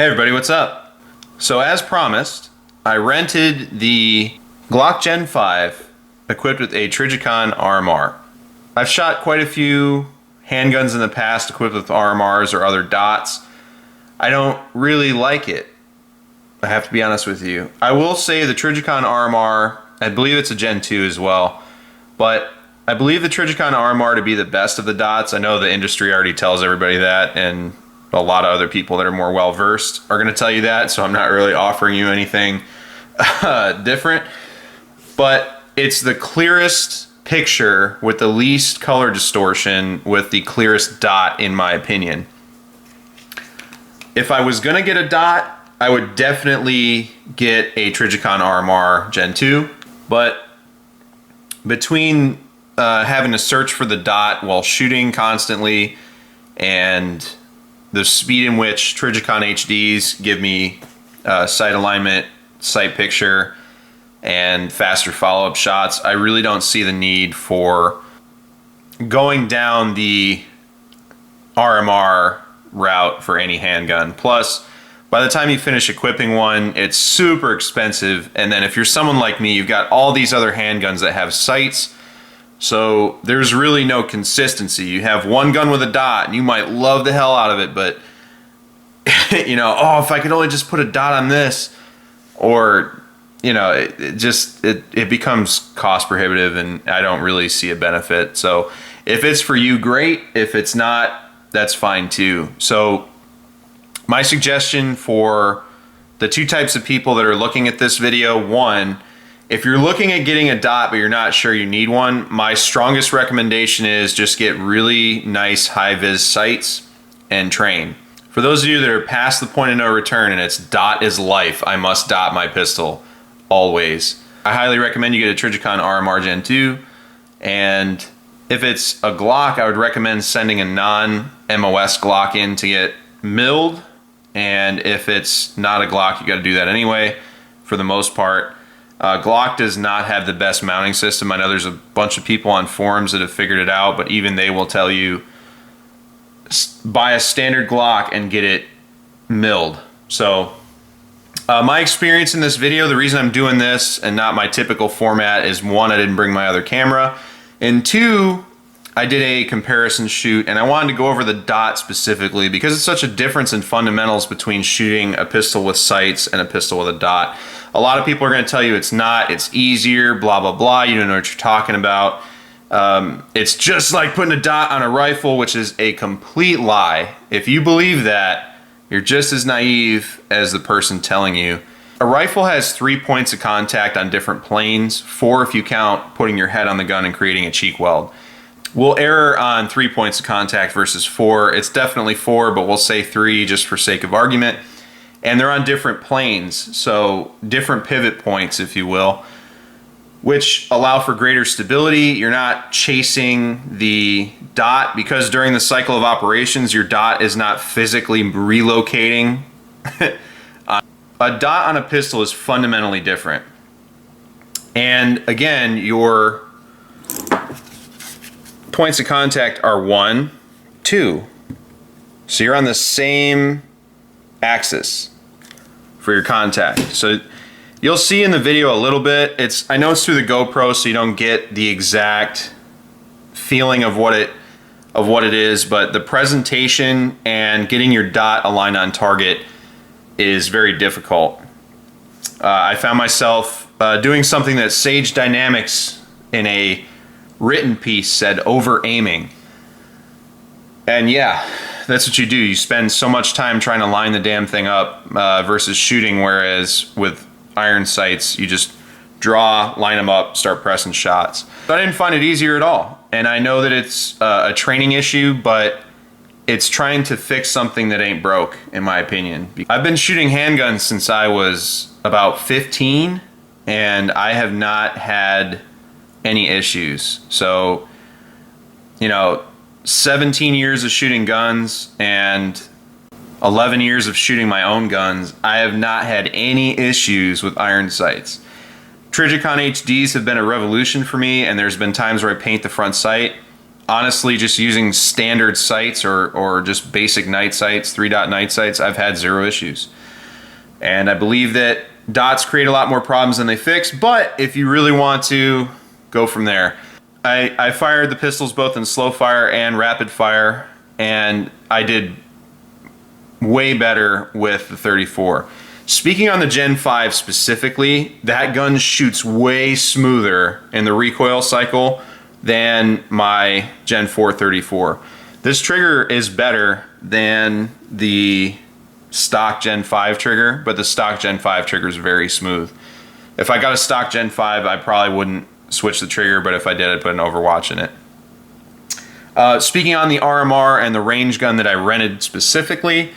Hey everybody, what's up? So as promised, I rented the Glock Gen 5 equipped with a Trijicon RMR. I've shot quite a few handguns in the past equipped with RMRs or other dots. I don't really like it, I have to be honest with you. I will say the Trijicon RMR, I believe it's a Gen 2 as well, but I believe the Trijicon RMR to be the best of the dots. I know the industry already tells everybody that, and a lot of other people that are more well-versed are going to tell you that, so I'm not really offering you anything different. But it's the clearest picture with the least color distortion with the clearest dot, in my opinion. If I was going to get a dot, I would definitely get a Trijicon RMR Gen 2, but between having to search for the dot while shooting constantly and the speed in which Trijicon HDs give me sight alignment, sight picture, and faster follow-up shots, I really don't see the need for going down the RMR route for any handgun. Plus, by the time you finish equipping one, it's super expensive, and then if you're someone like me, you've got all these other handguns that have sights, so there's really no consistency. You have one gun with a dot, and you might love the hell out of it, but you know, oh, if I could only just put a dot on this, or you know, it becomes cost prohibitive, and I don't really see a benefit. So if it's for you, great. If it's not, that's fine too. So my suggestion for the two types of people that are looking at this video: one, if you're looking at getting a dot but you're not sure you need one, my strongest recommendation is just get really nice high-vis sights and train. For those of you that are past the point of no return and it's dot is life, I must dot my pistol always, I highly recommend you get a Trijicon RMR Gen 2. And if it's a Glock, I would recommend sending a non-MOS Glock in to get milled. And if it's not a Glock, you got to do that anyway for the most part. Glock does not have the best mounting system. I know there's a bunch of people on forums that have figured it out, but even they will tell you buy a standard Glock and get it milled. So my experience in this video, the reason I'm doing this and not my typical format is, one, I didn't bring my other camera, and two, I did a comparison shoot, and I wanted to go over the dot specifically because it's such a difference in fundamentals between shooting a pistol with sights and a pistol with a dot. A lot of people are going to tell you it's not, it's easier, blah, blah, blah. You don't know what you're talking about. It's just like putting a dot on a rifle, which is a complete lie. If you believe that, you're just as naive as the person telling you. A rifle has 3 points of contact on different planes, 4 if you count putting your head on the gun and creating a cheek weld. We'll err on 3 points of contact versus 4. It's definitely 4, but we'll say 3 just for sake of argument. And they're on different planes, so different pivot points, if you will, which allow for greater stability. You're not chasing the dot because during the cycle of operations, your dot is not physically relocating. A dot on a pistol is fundamentally different. And again, your points of contact are 1, 2. So you're on the same axis for your contact. So you'll see in the video a little bit. I know it's through the GoPro, so you don't get the exact feeling of what it is, but the presentation and getting your dot aligned on target is very difficult. I found myself doing something that Sage Dynamics in a written piece said over aiming. And yeah, that's what you do. You spend so much time trying to line the damn thing up versus shooting, whereas with iron sights, you just draw, line them up, start pressing shots. But I didn't find it easier at all. And I know that it's a training issue, but it's trying to fix something that ain't broke, in my opinion. I've been shooting handguns since I was about 15, and I have not had any issues. So, you know, 17 years of shooting guns and 11 years of shooting my own guns, I have not had any issues with iron sights. Trijicon HDs have been a revolution for me, and there's been times where I paint the front sight honestly, just using standard sights or just basic night sights, 3-dot night sights, I've had 0 issues. And I believe that dots create a lot more problems than they fix, but if you really want to, go from there. I fired the pistols both in slow fire and rapid fire, and I did way better with the 34. Speaking on the Gen 5 specifically, that gun shoots way smoother in the recoil cycle than my Gen 4 34. This trigger is better than the stock Gen 5 trigger, but the stock Gen 5 trigger is very smooth. If I got a stock Gen 5, I probably wouldn't switch the trigger, but if I did, I'd put an Overwatch in it. Speaking on the RMR and the range gun that I rented specifically,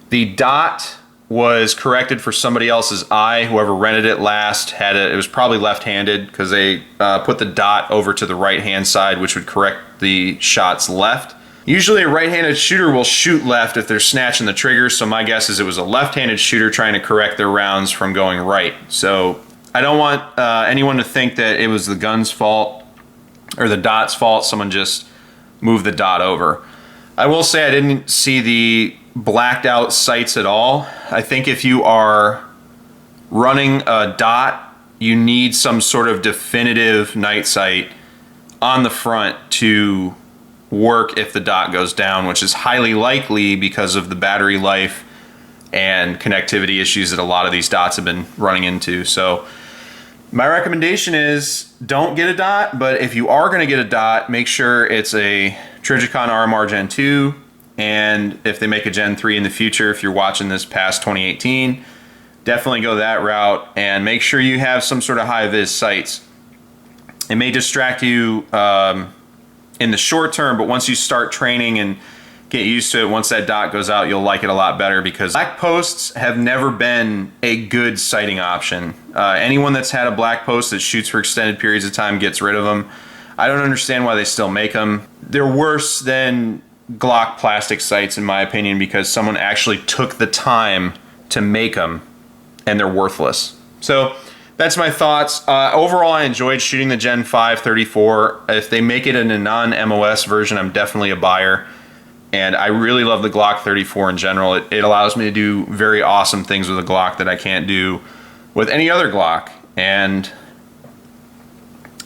the dot was corrected for somebody else's eye. Whoever rented it last had it. It was probably left-handed because they put the dot over to the right-hand side, which would correct the shots left. Usually a right-handed shooter will shoot left if they're snatching the trigger, so my guess is it was a left-handed shooter trying to correct their rounds from going right. So I don't want anyone to think that it was the gun's fault or the dot's fault. Someone just moved the dot over. I will say I didn't see the blacked out sights at all. I think if you are running a dot, you need some sort of definitive night sight on the front to work if the dot goes down, which is highly likely because of the battery life and connectivity issues that a lot of these dots have been running into. So my recommendation is don't get a dot, but if you are going to get a dot, make sure it's a Trijicon RMR Gen 2, and if they make a Gen 3 in the future, if you're watching this past 2018, definitely go that route and make sure you have some sort of high-vis sights. It may distract you in the short term, but once you start training and get used to it, once that dot goes out, you'll like it a lot better, because black posts have never been a good sighting option. Anyone that's had a black post that shoots for extended periods of time gets rid of them. I don't understand why they still make them. They're worse than Glock plastic sights in my opinion, because someone actually took the time to make them and they're worthless. So that's my thoughts. Overall, I enjoyed shooting the Gen 5 34. If they make it in a non-MOS version, I'm definitely a buyer. And I really love the Glock 34 in general. It allows me to do very awesome things with a Glock that I can't do with any other Glock. And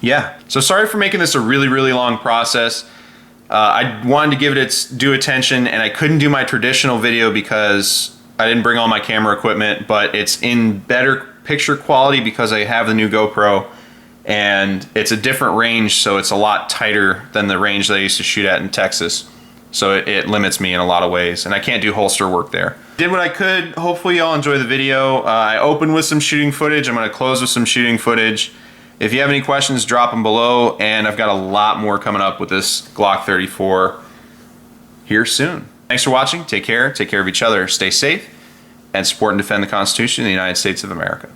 yeah, so sorry for making this a really, really long process. I wanted to give it its due attention, and I couldn't do my traditional video because I didn't bring all my camera equipment, but it's in better picture quality because I have the new GoPro, and it's a different range, so it's a lot tighter than the range that I used to shoot at in Texas. So it limits me in a lot of ways, and I can't do holster work there. Did what I could. Hopefully y'all enjoy the video. I opened with some shooting footage. I'm going to close with some shooting footage. If you have any questions, drop them below, and I've got a lot more coming up with this Glock 34 here soon. Thanks for watching. Take care of each other, stay safe, and support and defend the Constitution of the United States of America.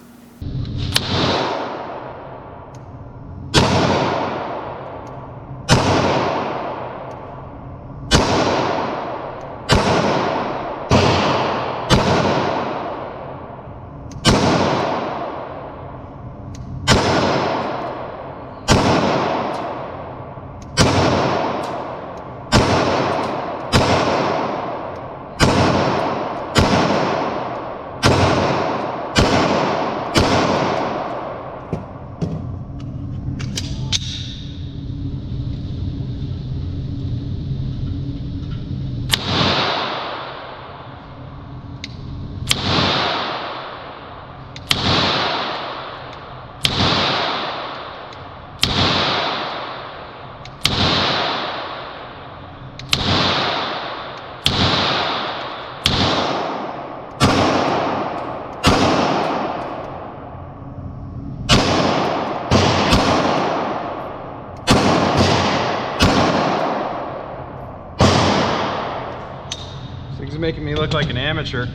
Things are making me look like an amateur.